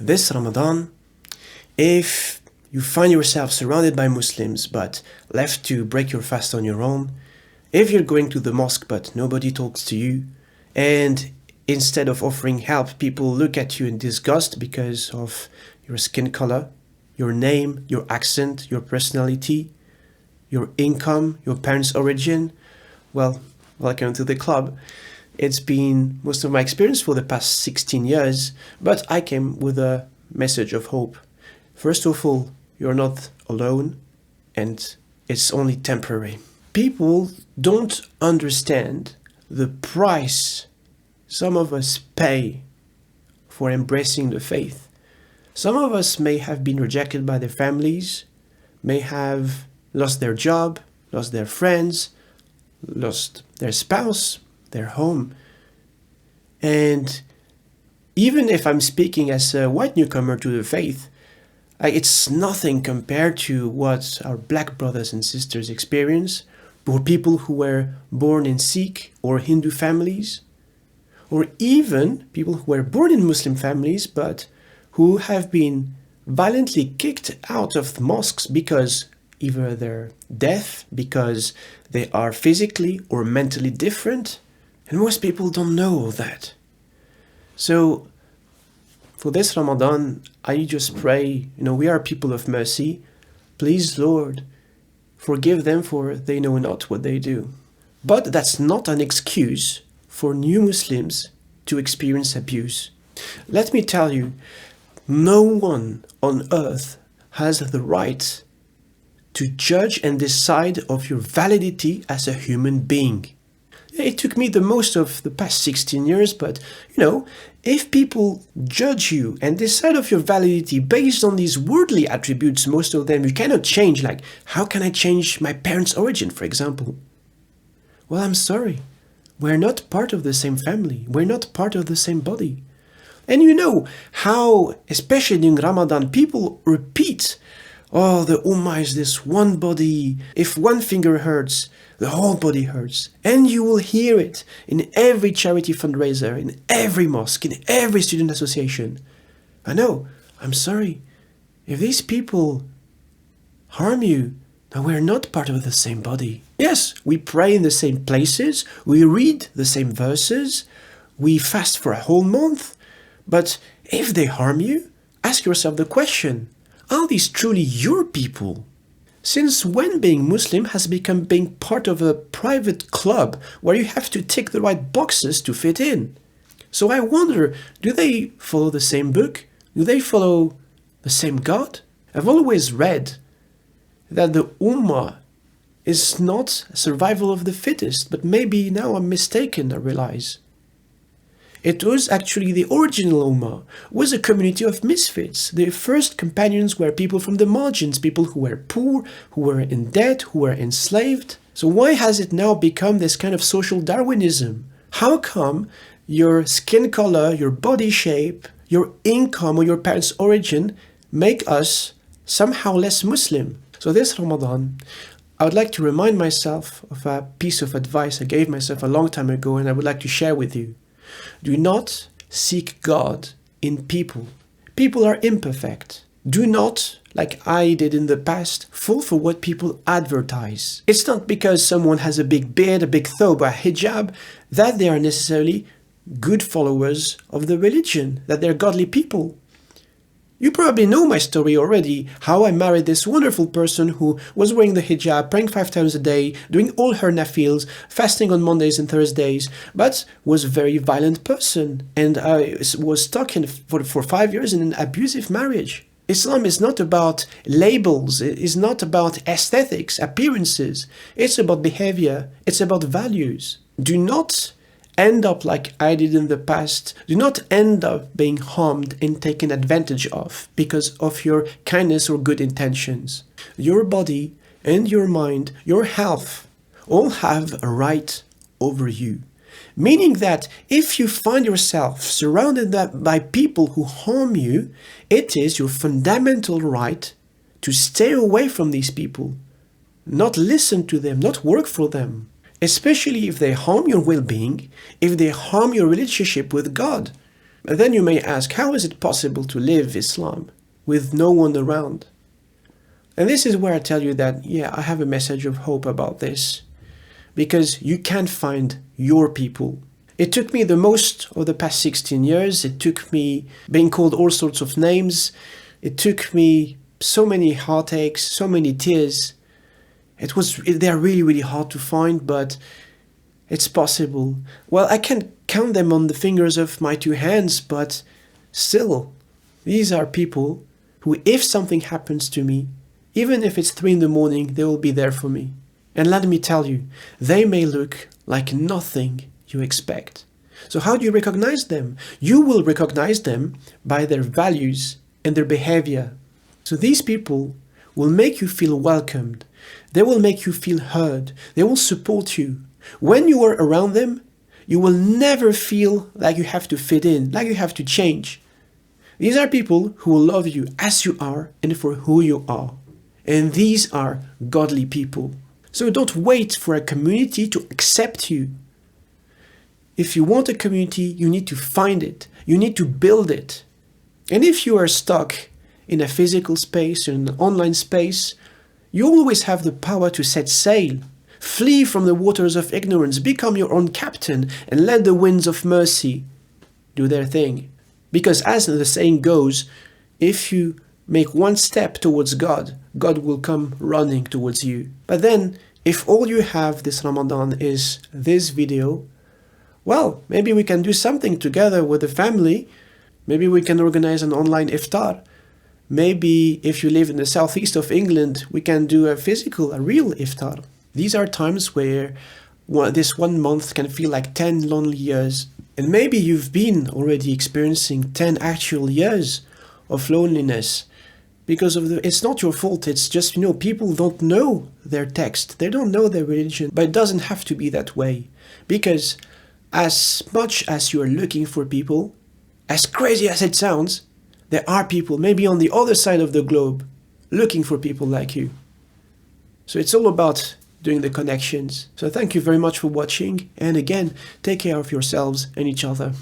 This Ramadan, if you find yourself surrounded by Muslims but left to break your fast on your own, if you're going to the mosque but nobody talks to you, and instead of offering help, people look at you in disgust because of your skin color, your name, your accent, your personality, your income, your parents' origin, well, welcome to the club. It's been most of my experience for the past 16 years, but I came with a message of hope. First of all, you're not alone, and it's only temporary. People don't understand the price some of us pay for embracing the faith. Some of us may have been rejected by their families, may have lost their job, lost their friends, lost their spouse, their home. And even if I'm speaking as a white newcomer to the faith, it's nothing compared to what our black brothers and sisters experience, or people who were born in Sikh or Hindu families, or even people who were born in Muslim families but who have been violently kicked out of mosques because either they're deaf, because they are physically or mentally different, and most people don't know all that. So for this Ramadan, I just pray, we are people of mercy. Please, Lord, forgive them, for they know not what they do. But that's not an excuse for new Muslims to experience abuse. Let me tell you, no one on earth has the right to judge and decide of your validity as a human being. It took me the most of the past 16 years, but if people judge you and decide of your validity based on these worldly attributes, most of them you cannot change, like how can I change my parents' origin, for example? Well, I'm sorry. We're not part of the same family. We're not part of the same body. And you know how, especially during Ramadan, people repeat, oh, the Ummah is this one body. If one finger hurts, the whole body hurts. And you will hear it in every charity fundraiser, in every mosque, in every student association. I know, I'm sorry. If these people harm you, now we're not part of the same body. Yes, we pray in the same places, we read the same verses, we fast for a whole month. But if they harm you, ask yourself the question, are these truly your people? Since when being Muslim has become being part of a private club where you have to tick the right boxes to fit in? So I wonder, do they follow the same book? Do they follow the same God? I've always read that the Ummah is not survival of the fittest, but maybe now I'm mistaken, I realize. It was actually the original Ummah, was a community of misfits. The first companions were people from the margins, people who were poor, who were in debt, who were enslaved. So why has it now become this kind of social Darwinism? How come your skin color, your body shape, your income or your parents' origin make us somehow less Muslim? So this Ramadan, I would like to remind myself of a piece of advice I gave myself a long time ago, and I would like to share with you. Do not seek God in people. People are imperfect. Do not, like I did in the past, fall for what people advertise. It's not because someone has a big beard, a big thobe, a hijab, that they are necessarily good followers of the religion, that they're godly people. You probably know my story already, how I married this wonderful person who was wearing the hijab, praying 5 times a day, doing all her nafils, fasting on Mondays and Thursdays, but was a very violent person. And I was stuck for 5 years in an abusive marriage. Islam is not about labels, it is not about aesthetics, appearances. It's about behavior, it's about values. Do not end up like I did in the past. Do not end up being harmed and taken advantage of because of your kindness or good intentions. Your body and your mind, your health, all have a right over you. Meaning that if you find yourself surrounded by people who harm you, it is your fundamental right to stay away from these people, not listen to them, not work for them. Especially if they harm your well-being, if they harm your relationship with God. And then you may ask, how is it possible to live Islam with no one around? And this is where I tell you that, yeah, I have a message of hope about this. Because you can find your people. It took me the most of the past 16 years. It took me being called all sorts of names. It took me so many heartaches, so many tears. They're really, really hard to find, but it's possible. Well, I can count them on the fingers of my two hands, but still, these are people who, if something happens to me, even if it's 3 a.m, they will be there for me. And let me tell you, they may look like nothing you expect. So how do you recognize them? You will recognize them by their values and their behavior. So these people will make you feel welcomed. They will make you feel heard. They will support you. When you are around them, you will never feel like you have to fit in, like you have to change. These are people who will love you as you are and for who you are. And these are godly people. So don't wait for a community to accept you. If you want a community, you need to find it. You need to build it. And if you are stuck in a physical space, in an online space, you always have the power to set sail. Flee from the waters of ignorance, become your own captain, and let the winds of mercy do their thing. Because as the saying goes, if you make one step towards God, God will come running towards you. But then, if all you have this Ramadan is this video, well, maybe we can do something together with the family. Maybe we can organize an online iftar. Maybe if you live in the southeast of England, we can do a real iftar. These are times where this 1 month can feel like 10 lonely years. And maybe you've been already experiencing 10 actual years of loneliness. Because it's not your fault, it's just, people don't know their text, they don't know their religion, but it doesn't have to be that way. Because as much as you are looking for people, as crazy as it sounds, there are people, maybe on the other side of the globe, looking for people like you. So it's all about doing the connections. So thank you very much for watching, and again, take care of yourselves and each other.